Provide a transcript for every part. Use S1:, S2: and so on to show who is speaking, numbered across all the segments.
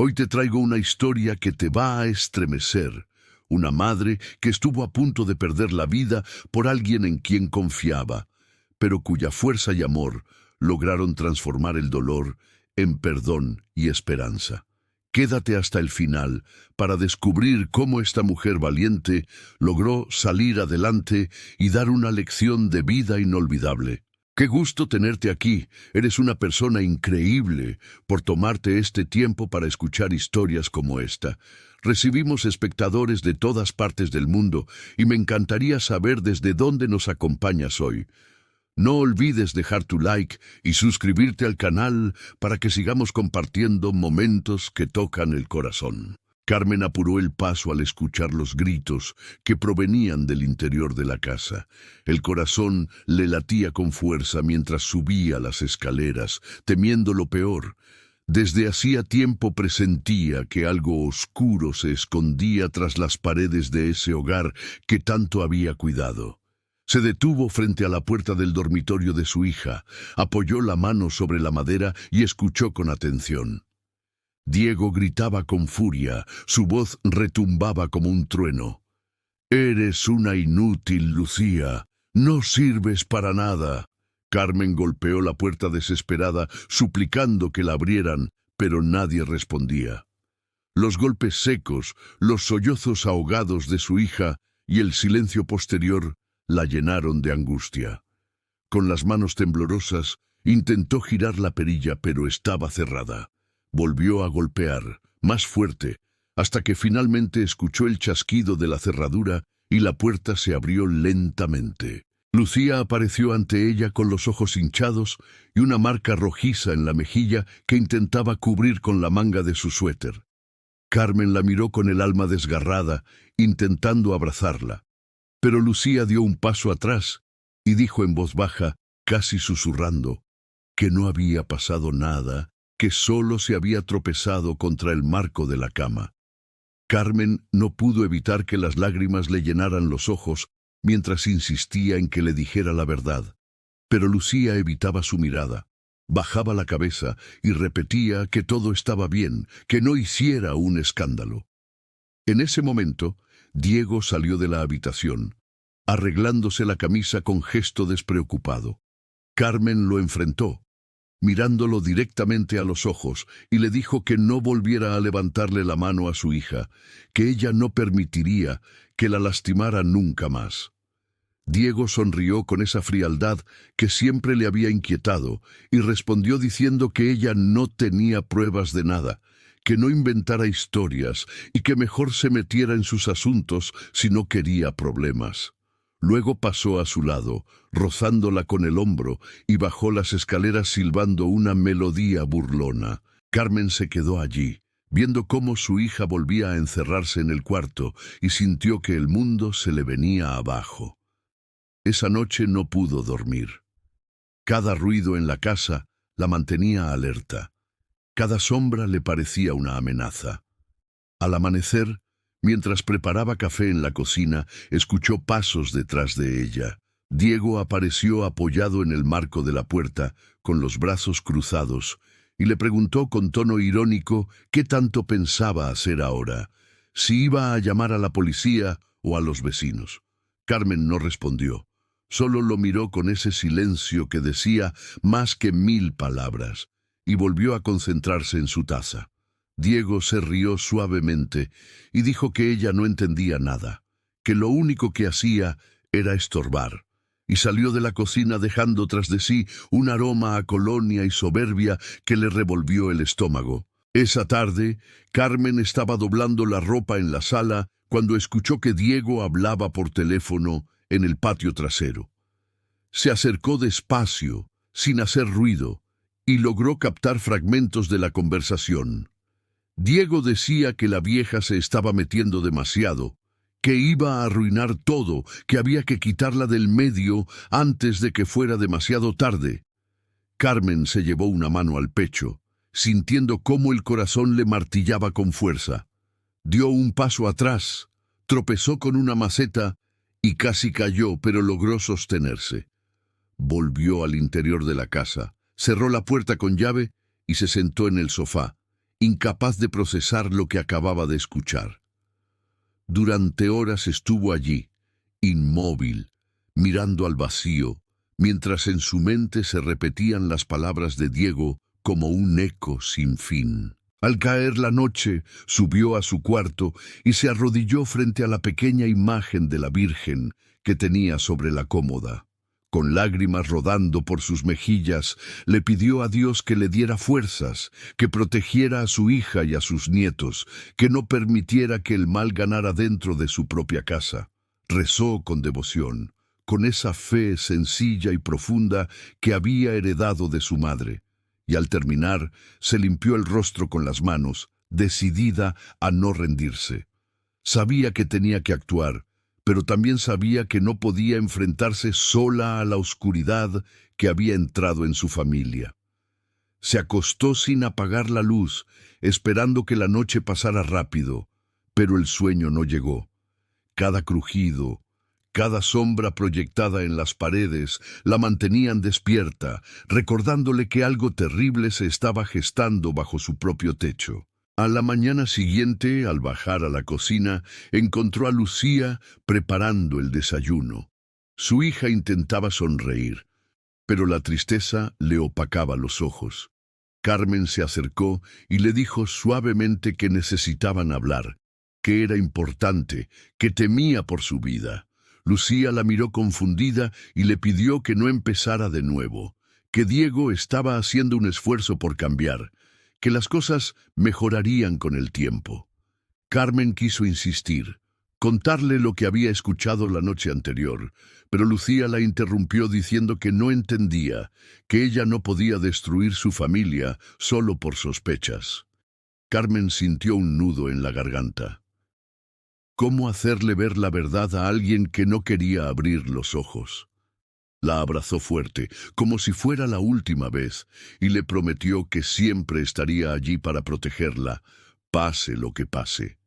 S1: Hoy te traigo una historia que te va a estremecer. Una madre que estuvo a punto de perder la vida por alguien en quien confiaba, pero cuya fuerza y amor lograron transformar el dolor en perdón y esperanza. Quédate hasta el final para descubrir cómo esta mujer valiente logró salir adelante y dar una lección de vida inolvidable. Qué gusto tenerte aquí. Eres una persona increíble por tomarte este tiempo para escuchar historias como esta. Recibimos espectadores de todas partes del mundo y me encantaría saber desde dónde nos acompañas hoy. No olvides dejar tu like y suscribirte al canal para que sigamos compartiendo momentos que tocan el corazón. Carmen apuró el paso al escuchar los gritos que provenían del interior de la casa. El corazón le latía con fuerza mientras subía las escaleras, temiendo lo peor. Desde hacía tiempo presentía que algo oscuro se escondía tras las paredes de ese hogar que tanto había cuidado. Se detuvo frente a la puerta del dormitorio de su hija, apoyó la mano sobre la madera y escuchó con atención. Diego gritaba con furia, su voz retumbaba como un trueno. «Eres una inútil, Lucía. No sirves para nada». Carmen golpeó la puerta desesperada, suplicando que la abrieran, pero nadie respondía. Los golpes secos, los sollozos ahogados de su hija y el silencio posterior la llenaron de angustia. Con las manos temblorosas, intentó girar la perilla, pero estaba cerrada. Volvió a golpear, más fuerte, hasta que finalmente escuchó el chasquido de la cerradura y la puerta se abrió lentamente. Lucía apareció ante ella con los ojos hinchados y una marca rojiza en la mejilla que intentaba cubrir con la manga de su suéter. Carmen la miró con el alma desgarrada, intentando abrazarla. Pero Lucía dio un paso atrás y dijo en voz baja, casi susurrando, que no había pasado nada, que solo se había tropezado contra el marco de la cama. Carmen no pudo evitar que las lágrimas le llenaran los ojos mientras insistía en que le dijera la verdad. Pero Lucía evitaba su mirada, bajaba la cabeza y repetía que todo estaba bien, que no hiciera un escándalo. En ese momento, Diego salió de la habitación, arreglándose la camisa con gesto despreocupado. Carmen lo enfrentó, mirándolo directamente a los ojos, y le dijo que no volviera a levantarle la mano a su hija, que ella no permitiría que la lastimara nunca más. Diego sonrió con esa frialdad que siempre le había inquietado y respondió diciendo que ella no tenía pruebas de nada, que no inventara historias y que mejor se metiera en sus asuntos si no quería problemas. Luego pasó a su lado, rozándola con el hombro, y bajó las escaleras silbando una melodía burlona. Carmen se quedó allí, viendo cómo su hija volvía a encerrarse en el cuarto, y sintió que el mundo se le venía abajo. Esa noche no pudo dormir. Cada ruido en la casa la mantenía alerta. Cada sombra le parecía una amenaza. Al amanecer, mientras preparaba café en la cocina, escuchó pasos detrás de ella. Diego apareció apoyado en el marco de la puerta, con los brazos cruzados, y le preguntó con tono irónico qué tanto pensaba hacer ahora, si iba a llamar a la policía o a los vecinos. Carmen no respondió, solo lo miró con ese silencio que decía más que 1000 palabras, y volvió a concentrarse en su taza. Diego se rió suavemente y dijo que ella no entendía nada, que lo único que hacía era estorbar, y salió de la cocina dejando tras de sí un aroma a colonia y soberbia que le revolvió el estómago. Esa tarde, Carmen estaba doblando la ropa en la sala cuando escuchó que Diego hablaba por teléfono en el patio trasero. Se acercó despacio, sin hacer ruido, y logró captar fragmentos de la conversación. Diego decía que la vieja se estaba metiendo demasiado, que iba a arruinar todo, que había que quitarla del medio antes de que fuera demasiado tarde. Carmen se llevó una mano al pecho, sintiendo cómo el corazón le martillaba con fuerza. Dio un paso atrás, tropezó con una maceta y casi cayó, pero logró sostenerse. Volvió al interior de la casa, cerró la puerta con llave y se sentó en el sofá, incapaz de procesar lo que acababa de escuchar. Durante horas estuvo allí, inmóvil, mirando al vacío, mientras en su mente se repetían las palabras de Diego como un eco sin fin. Al caer la noche, subió a su cuarto y se arrodilló frente a la pequeña imagen de la Virgen que tenía sobre la cómoda. Con lágrimas rodando por sus mejillas, le pidió a Dios que le diera fuerzas, que protegiera a su hija y a sus nietos, que no permitiera que el mal ganara dentro de su propia casa. Rezó con devoción, con esa fe sencilla y profunda que había heredado de su madre, y al terminar se limpió el rostro con las manos, decidida a no rendirse. Sabía que tenía que actuar, pero también sabía que no podía enfrentarse sola a la oscuridad que había entrado en su familia. Se acostó sin apagar la luz, esperando que la noche pasara rápido, pero el sueño no llegó. Cada crujido, cada sombra proyectada en las paredes la mantenían despierta, recordándole que algo terrible se estaba gestando bajo su propio techo. A la mañana siguiente, al bajar a la cocina, encontró a Lucía preparando el desayuno. Su hija intentaba sonreír, pero la tristeza le opacaba los ojos. Carmen se acercó y le dijo suavemente que necesitaban hablar, que era importante, que temía por su vida. Lucía la miró confundida y le pidió que no empezara de nuevo, que Diego estaba haciendo un esfuerzo por cambiar, que las cosas mejorarían con el tiempo. Carmen quiso insistir, contarle lo que había escuchado la noche anterior, pero Lucía la interrumpió diciendo que no entendía, que ella no podía destruir su familia solo por sospechas. Carmen sintió un nudo en la garganta. ¿Cómo hacerle ver la verdad a alguien que no quería abrir los ojos? La abrazó fuerte, como si fuera la última vez, y le prometió que siempre estaría allí para protegerla, pase lo que pase.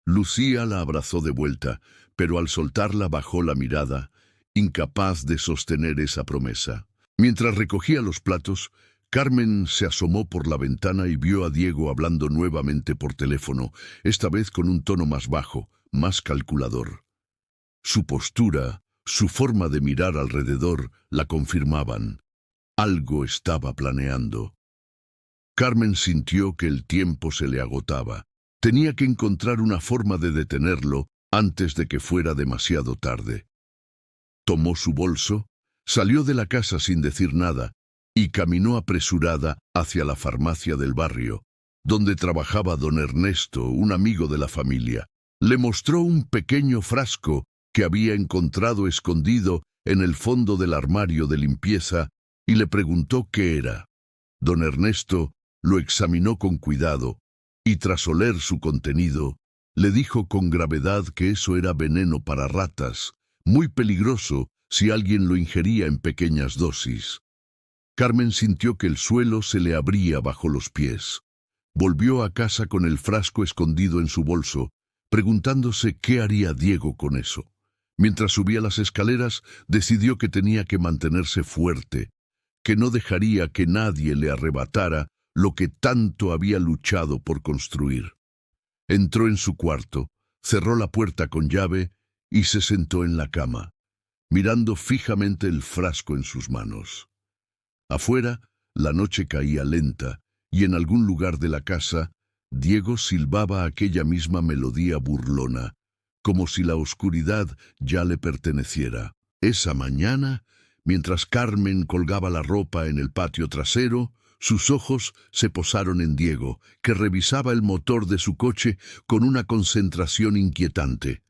S1: Lucía la abrazó de vuelta, pero al soltarla bajó la mirada, incapaz de sostener esa promesa. Mientras recogía los platos, Carmen se asomó por la ventana y vio a Diego hablando nuevamente por teléfono, esta vez con un tono más bajo, más calculador. Su postura, su forma de mirar alrededor, la confirmaban. Algo estaba planeando. Carmen sintió que el tiempo se le agotaba. Tenía que encontrar una forma de detenerlo antes de que fuera demasiado tarde. Tomó su bolso, salió de la casa sin decir nada y caminó apresurada hacia la farmacia del barrio, donde trabajaba don Ernesto, un amigo de la familia. Le mostró un pequeño frasco que había encontrado escondido en el fondo del armario de limpieza y le preguntó qué era. Don Ernesto lo examinó con cuidado y tras oler su contenido, le dijo con gravedad que eso era veneno para ratas, muy peligroso si alguien lo ingería en pequeñas dosis. Carmen sintió que el suelo se le abría bajo los pies. Volvió a casa con el frasco escondido en su bolso, preguntándose qué haría Diego con eso. Mientras subía las escaleras, decidió que tenía que mantenerse fuerte, que no dejaría que nadie le arrebatara lo que tanto había luchado por construir. Entró en su cuarto, cerró la puerta con llave y se sentó en la cama, mirando fijamente el frasco en sus manos. Afuera, la noche caía lenta y en algún lugar de la casa, Diego silbaba aquella misma melodía burlona, como si la oscuridad ya le perteneciera. Esa mañana, mientras Carmen colgaba la ropa en el patio trasero, sus ojos se posaron en Diego, que revisaba el motor de su coche con una concentración inquietante.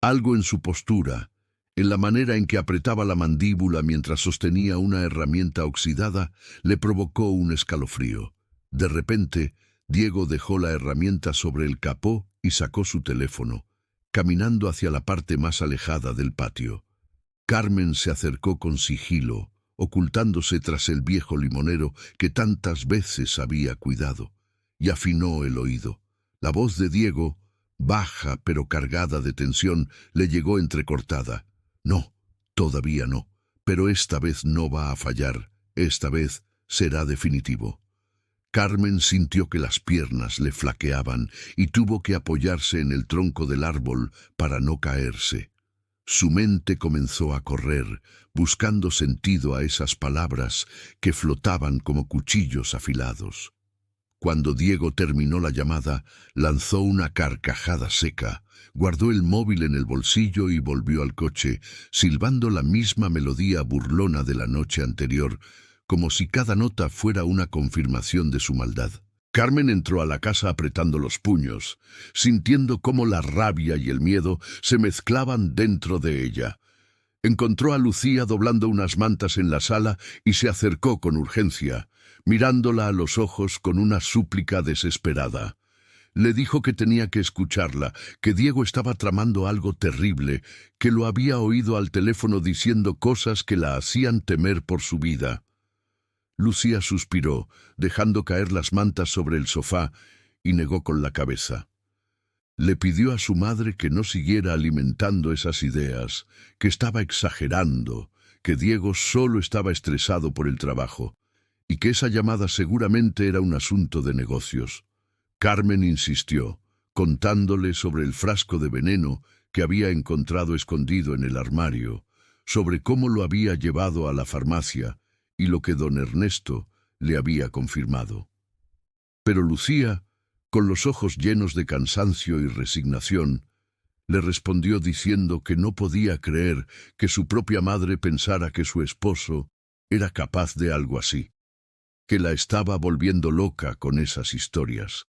S1: Algo en su postura, en la manera en que apretaba la mandíbula mientras sostenía una herramienta oxidada, le provocó un escalofrío. De repente, Diego dejó la herramienta sobre el capó y sacó su teléfono, caminando hacia la parte más alejada del patio. Carmen se acercó con sigilo, ocultándose tras el viejo limonero que tantas veces había cuidado, y afinó el oído. La voz de Diego, baja pero cargada de tensión, le llegó entrecortada. No, todavía no, pero esta vez no va a fallar, esta vez será definitivo. Carmen sintió que las piernas le flaqueaban y tuvo que apoyarse en el tronco del árbol para no caerse. Su mente comenzó a correr, buscando sentido a esas palabras que flotaban como cuchillos afilados. Cuando Diego terminó la llamada, lanzó una carcajada seca, guardó el móvil en el bolsillo y volvió al coche, silbando la misma melodía burlona de la noche anterior, como si cada nota fuera una confirmación de su maldad. Carmen entró a la casa apretando los puños, sintiendo cómo la rabia y el miedo se mezclaban dentro de ella. Encontró a Lucía doblando unas mantas en la sala y se acercó con urgencia, mirándola a los ojos con una súplica desesperada. Le dijo que tenía que escucharla, que Diego estaba tramando algo terrible, que lo había oído al teléfono diciendo cosas que la hacían temer por su vida. Lucía suspiró, dejando caer las mantas sobre el sofá, y negó con la cabeza. Le pidió a su madre que no siguiera alimentando esas ideas, que estaba exagerando, que Diego solo estaba estresado por el trabajo, y que esa llamada seguramente era un asunto de negocios. Carmen insistió, contándole sobre el frasco de veneno que había encontrado escondido en el armario, sobre cómo lo había llevado a la farmacia, y lo que don Ernesto le había confirmado. Pero Lucía, con los ojos llenos de cansancio y resignación, le respondió diciendo que no podía creer que su propia madre pensara que su esposo era capaz de algo así, que la estaba volviendo loca con esas historias.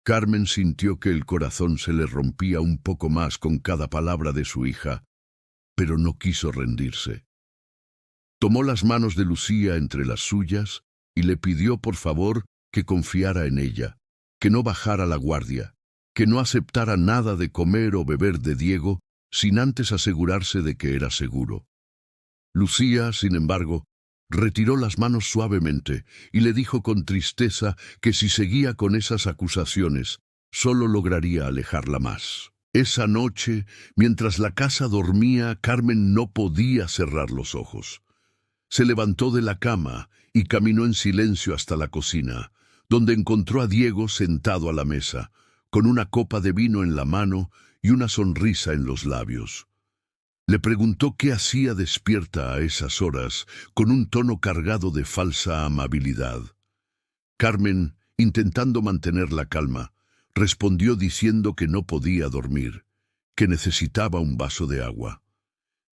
S1: Carmen sintió que el corazón se le rompía un poco más con cada palabra de su hija, pero no quiso rendirse. Tomó las manos de Lucía entre las suyas y le pidió por favor que confiara en ella, que no bajara la guardia, que no aceptara nada de comer o beber de Diego sin antes asegurarse de que era seguro. Lucía, sin embargo, retiró las manos suavemente y le dijo con tristeza que si seguía con esas acusaciones, solo lograría alejarla más. Esa noche, mientras la casa dormía, Carmen no podía cerrar los ojos. Se levantó de la cama y caminó en silencio hasta la cocina, donde encontró a Diego sentado a la mesa, con una copa de vino en la mano y una sonrisa en los labios. Le preguntó qué hacía despierta a esas horas, con un tono cargado de falsa amabilidad. Carmen, intentando mantener la calma, respondió diciendo que no podía dormir, que necesitaba un vaso de agua.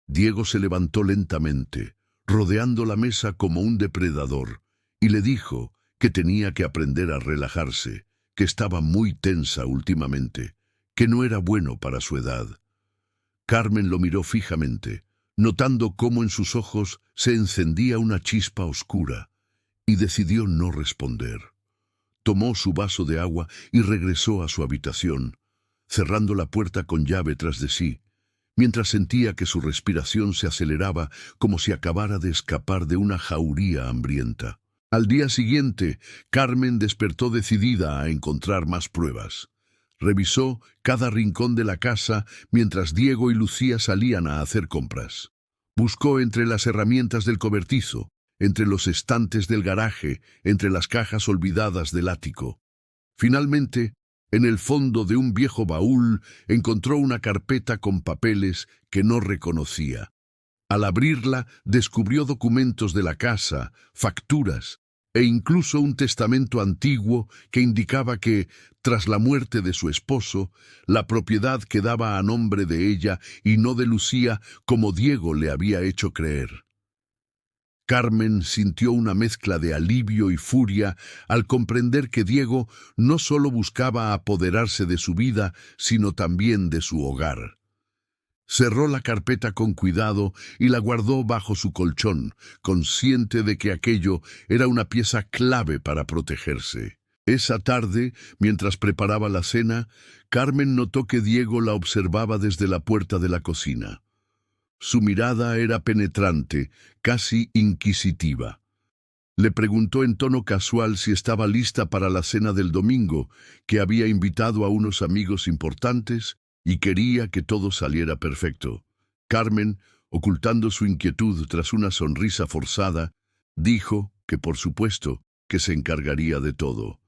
S1: Diego se levantó lentamente, rodeando la mesa como un depredador, y le dijo que tenía que aprender a relajarse, que estaba muy tensa últimamente, que no era bueno para su edad. Carmen lo miró fijamente, notando cómo en sus ojos se encendía una chispa oscura, y decidió no responder. Tomó su vaso de agua y regresó a su habitación, cerrando la puerta con llave tras de sí, mientras sentía que su respiración se aceleraba como si acabara de escapar de una jauría hambrienta. Al día siguiente, Carmen despertó decidida a encontrar más pruebas. Revisó cada rincón de la casa mientras Diego y Lucía salían a hacer compras. Buscó entre las herramientas del cobertizo, entre los estantes del garaje, entre las cajas olvidadas del ático. Finalmente, en el fondo de un viejo baúl, encontró una carpeta con papeles que no reconocía. Al abrirla, descubrió documentos de la casa, facturas e incluso un testamento antiguo que indicaba que, tras la muerte de su esposo, la propiedad quedaba a nombre de ella y no de Lucía, como Diego le había hecho creer. Carmen sintió una mezcla de alivio y furia al comprender que Diego no solo buscaba apoderarse de su vida, sino también de su hogar. Cerró la carpeta con cuidado y la guardó bajo su colchón, consciente de que aquello era una pieza clave para protegerse. Esa tarde, mientras preparaba la cena, Carmen notó que Diego la observaba desde la puerta de la cocina. Su mirada era penetrante, casi inquisitiva. Le preguntó en tono casual si estaba lista para la cena del domingo, que había invitado a unos amigos importantes y quería que todo saliera perfecto. Carmen, ocultando su inquietud tras una sonrisa forzada, dijo que por supuesto, que se encargaría de todo.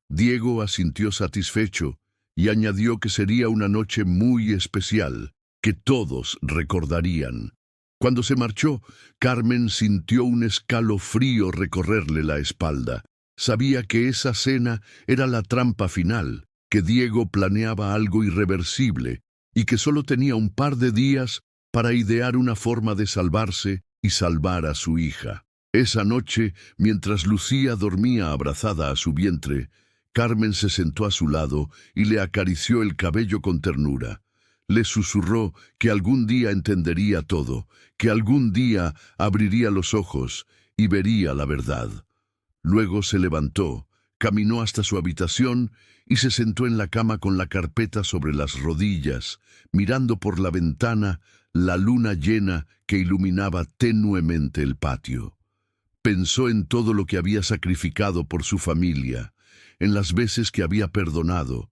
S1: Diego asintió satisfecho y añadió que sería una noche muy especial, que todos recordarían. Cuando se marchó, Carmen sintió un escalofrío recorrerle la espalda. Sabía que esa cena era la trampa final, que Diego planeaba algo irreversible y que solo tenía un par de días para idear una forma de salvarse y salvar a su hija. Esa noche, mientras Lucía dormía abrazada a su vientre, Carmen se sentó a su lado y le acarició el cabello con ternura. Le susurró que algún día entendería todo, que algún día abriría los ojos y vería la verdad. Luego se levantó, caminó hasta su habitación y se sentó en la cama con la carpeta sobre las rodillas, mirando por la ventana la luna llena que iluminaba tenuemente el patio. Pensó en todo lo que había sacrificado por su familia, en las veces que había perdonado,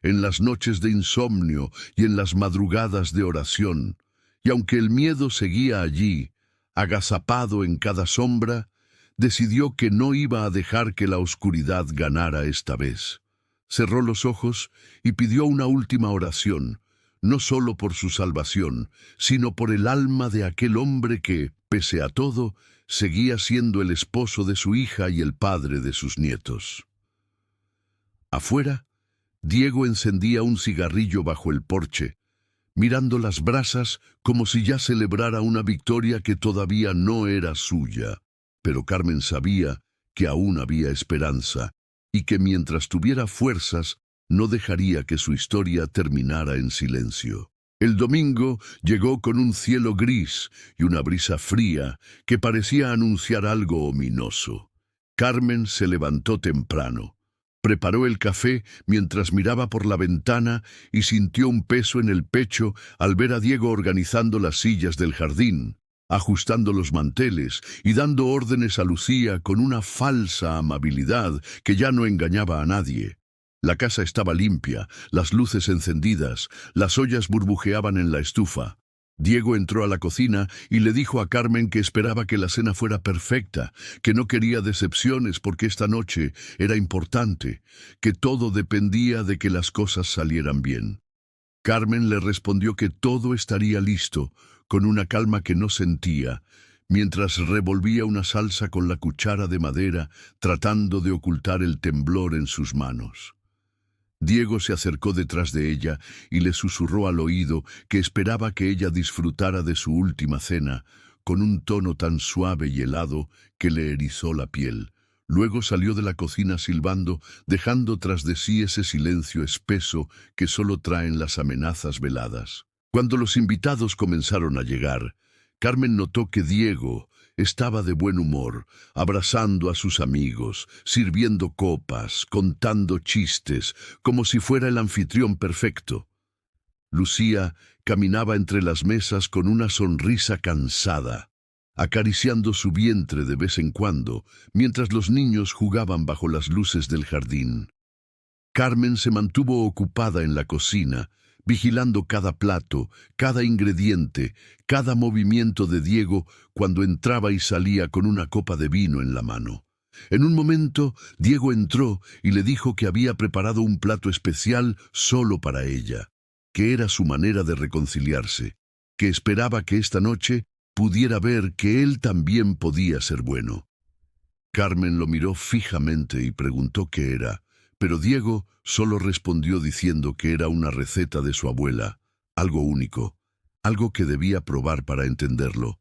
S1: en las noches de insomnio y en las madrugadas de oración, y aunque el miedo seguía allí, agazapado en cada sombra, decidió que no iba a dejar que la oscuridad ganara esta vez. Cerró los ojos y pidió una última oración, no solo por su salvación, sino por el alma de aquel hombre que, pese a todo, seguía siendo el esposo de su hija y el padre de sus nietos. Afuera, Diego encendía un cigarrillo bajo el porche, mirando las brasas como si ya celebrara una victoria que todavía no era suya. Pero Carmen sabía que aún había esperanza y que mientras tuviera fuerzas no dejaría que su historia terminara en silencio. El domingo llegó con un cielo gris y una brisa fría que parecía anunciar algo ominoso. Carmen se levantó temprano. Preparó el café mientras miraba por la ventana y sintió un peso en el pecho al ver a Diego organizando las sillas del jardín, ajustando los manteles y dando órdenes a Lucía con una falsa amabilidad que ya no engañaba a nadie. La casa estaba limpia, las luces encendidas, las ollas burbujeaban en la estufa. Diego entró a la cocina y le dijo a Carmen que esperaba que la cena fuera perfecta, que no quería decepciones porque esta noche era importante, que todo dependía de que las cosas salieran bien. Carmen le respondió que todo estaría listo, con una calma que no sentía, mientras revolvía una salsa con la cuchara de madera, tratando de ocultar el temblor en sus manos. Diego se acercó detrás de ella y le susurró al oído que esperaba que ella disfrutara de su última cena, con un tono tan suave y helado que le erizó la piel. Luego salió de la cocina silbando, dejando tras de sí ese silencio espeso que solo traen las amenazas veladas. Cuando los invitados comenzaron a llegar, Carmen notó que Diego estaba de buen humor, abrazando a sus amigos, sirviendo copas, contando chistes, como si fuera el anfitrión perfecto. Lucía caminaba entre las mesas con una sonrisa cansada, acariciando su vientre de vez en cuando, mientras los niños jugaban bajo las luces del jardín. Carmen se mantuvo ocupada en la cocina, vigilando cada plato, cada ingrediente, cada movimiento de Diego cuando entraba y salía con una copa de vino en la mano. En un momento, Diego entró y le dijo que había preparado un plato especial solo para ella, que era su manera de reconciliarse, que esperaba que esta noche pudiera ver que él también podía ser bueno. Carmen lo miró fijamente y preguntó qué era, pero Diego solo respondió diciendo que era una receta de su abuela, algo único, algo que debía probar para entenderlo.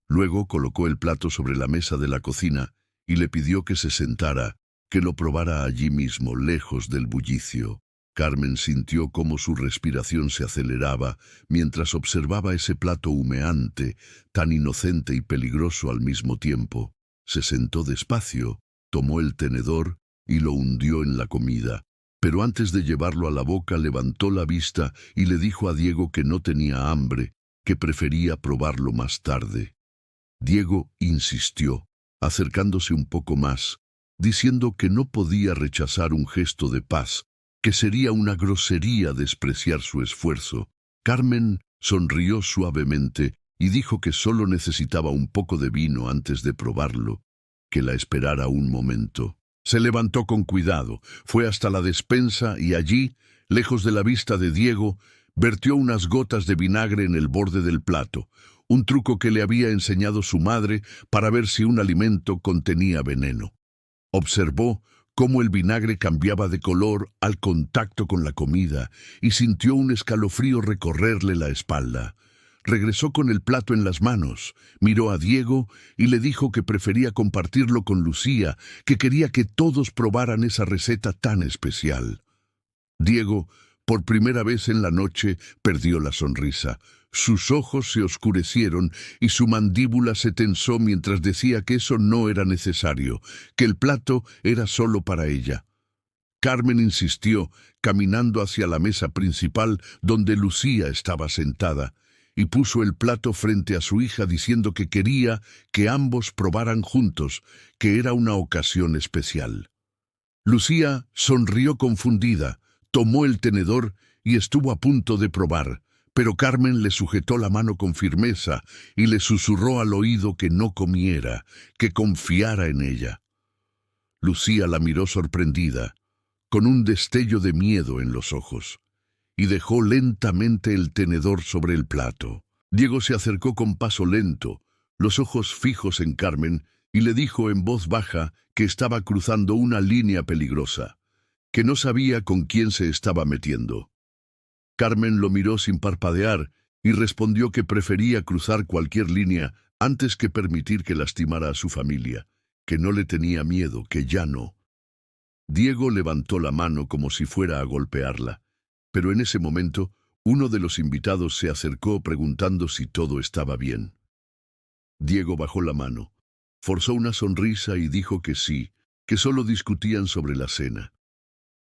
S1: Luego colocó el plato sobre la mesa de la cocina y le pidió que se sentara, que lo probara allí mismo, lejos del bullicio. Carmen sintió cómo su respiración se aceleraba mientras observaba ese plato humeante, tan inocente y peligroso al mismo tiempo. Se sentó despacio, tomó el tenedor y lo hundió en la comida, pero antes de llevarlo a la boca levantó la vista y le dijo a Diego que no tenía hambre, que prefería probarlo más tarde. Diego insistió, acercándose un poco más, diciendo que no podía rechazar un gesto de paz, que sería una grosería despreciar su esfuerzo. Carmen sonrió suavemente y dijo que solo necesitaba un poco de vino antes de probarlo, que la esperara un momento. Se levantó con cuidado, fue hasta la despensa y allí, lejos de la vista de Diego, vertió unas gotas de vinagre en el borde del plato, un truco que le había enseñado su madre para ver si un alimento contenía veneno. Observó cómo el vinagre cambiaba de color al contacto con la comida y sintió un escalofrío recorrerle la espalda. Regresó con el plato en las manos, miró a Diego y le dijo que prefería compartirlo con Lucía, que quería que todos probaran esa receta tan especial. Diego, por primera vez en la noche, perdió la sonrisa. Sus ojos se oscurecieron y su mandíbula se tensó mientras decía que eso no era necesario, que el plato era solo para ella. Carmen insistió, caminando hacia la mesa principal donde Lucía estaba sentada, y puso el plato frente a su hija diciendo que quería que ambos probaran juntos, que era una ocasión especial. Lucía sonrió confundida, tomó el tenedor y estuvo a punto de probar, pero Carmen le sujetó la mano con firmeza y le susurró al oído que no comiera, que confiara en ella. Lucía la miró sorprendida, con un destello de miedo en los ojos, y dejó lentamente el tenedor sobre el plato. Diego se acercó con paso lento, los ojos fijos en Carmen, y le dijo en voz baja que estaba cruzando una línea peligrosa, que no sabía con quién se estaba metiendo. Carmen lo miró sin parpadear y respondió que prefería cruzar cualquier línea antes que permitir que lastimara a su familia, que no le tenía miedo, que ya no. Diego levantó la mano como si fuera a golpearla, pero en ese momento uno de los invitados se acercó preguntando si todo estaba bien. Diego bajó la mano, forzó una sonrisa y dijo que sí, que solo discutían sobre la cena.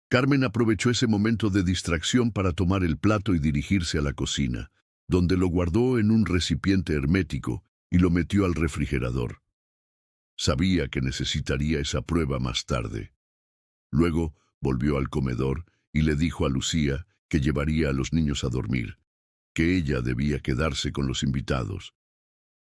S1: Carmen aprovechó ese momento de distracción para tomar el plato y dirigirse a la cocina, donde lo guardó en un recipiente hermético y lo metió al refrigerador. Sabía que necesitaría esa prueba más tarde. Luego volvió al comedor y le dijo a Lucía que llevaría a los niños a dormir, que ella debía quedarse con los invitados.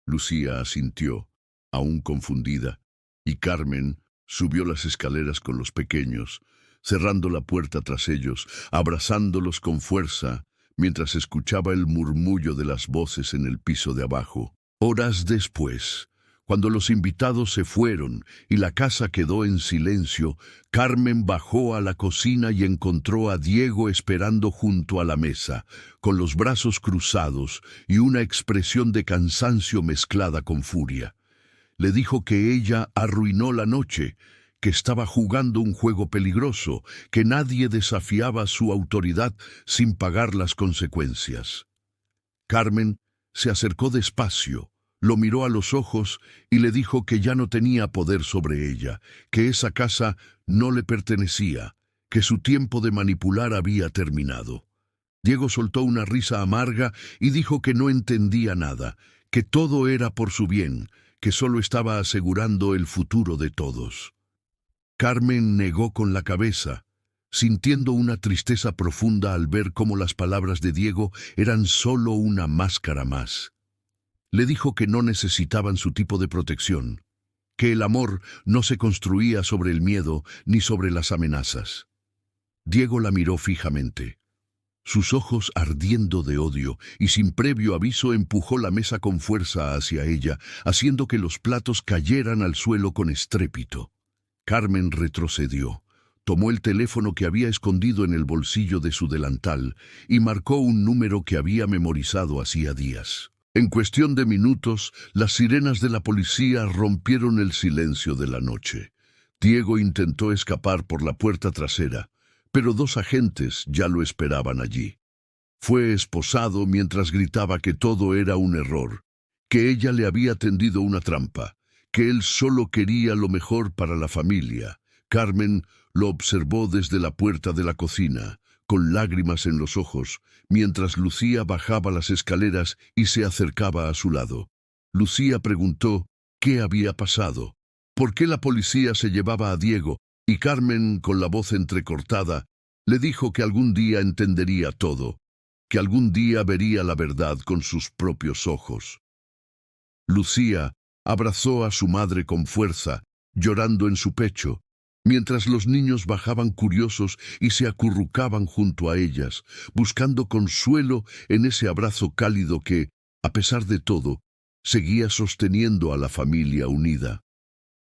S1: Lucía asintió, aún confundida, y Carmen subió las escaleras con los pequeños, cerrando la puerta tras ellos, abrazándolos con fuerza, mientras escuchaba el murmullo de las voces en el piso de abajo. Horas después, cuando los invitados se fueron y la casa quedó en silencio, Carmen bajó a la cocina y encontró a Diego esperando junto a la mesa, con los brazos cruzados y una expresión de cansancio mezclada con furia. Le dijo que ella arruinó la noche, que estaba jugando un juego peligroso, que nadie desafiaba su autoridad sin pagar las consecuencias. Carmen se acercó despacio, lo miró a los ojos y le dijo que ya no tenía poder sobre ella, que esa casa no le pertenecía, que su tiempo de manipular había terminado. Diego soltó una risa amarga y dijo que no entendía nada, que todo era por su bien, que solo estaba asegurando el futuro de todos. Carmen negó con la cabeza, sintiendo una tristeza profunda al ver cómo las palabras de Diego eran solo una máscara más. Le dijo que no necesitaban su tipo de protección, que el amor no se construía sobre el miedo ni sobre las amenazas. Diego la miró fijamente, sus ojos ardiendo de odio, y sin previo aviso empujó la mesa con fuerza hacia ella, haciendo que los platos cayeran al suelo con estrépito. Carmen retrocedió, tomó el teléfono que había escondido en el bolsillo de su delantal y marcó un número que había memorizado hacía días. En cuestión de minutos, las sirenas de la policía rompieron el silencio de la noche. Diego intentó escapar por la puerta trasera, pero dos agentes ya lo esperaban allí. Fue esposado mientras gritaba que todo era un error, que ella le había tendido una trampa, que él solo quería lo mejor para la familia. Carmen lo observó desde la puerta de la cocina, con lágrimas en los ojos, mientras Lucía bajaba las escaleras y se acercaba a su lado. Lucía preguntó qué había pasado, por qué la policía se llevaba a Diego, y Carmen, con la voz entrecortada, le dijo que algún día entendería todo, que algún día vería la verdad con sus propios ojos. Lucía abrazó a su madre con fuerza, llorando en su pecho, mientras los niños bajaban curiosos y se acurrucaban junto a ellas, buscando consuelo en ese abrazo cálido que, a pesar de todo, seguía sosteniendo a la familia unida.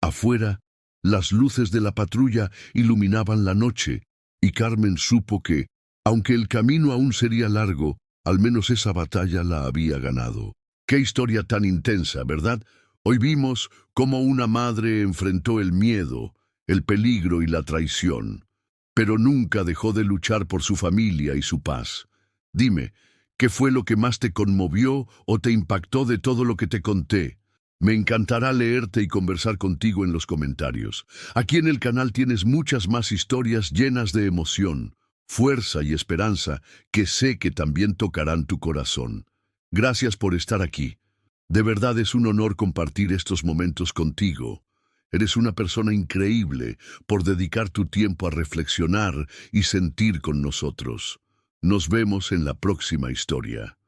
S1: Afuera, las luces de la patrulla iluminaban la noche, y Carmen supo que, aunque el camino aún sería largo, al menos esa batalla la había ganado. Qué historia tan intensa, ¿verdad? Hoy vimos cómo una madre enfrentó el miedo, el peligro y la traición, pero nunca dejó de luchar por su familia y su paz. Dime, ¿qué fue lo que más te conmovió o te impactó de todo lo que te conté? Me encantará leerte y conversar contigo en los comentarios. Aquí en el canal tienes muchas más historias llenas de emoción, fuerza y esperanza que sé que también tocarán tu corazón. Gracias por estar aquí. De verdad es un honor compartir estos momentos contigo. Eres una persona increíble por dedicar tu tiempo a reflexionar y sentir con nosotros. Nos vemos en la próxima historia.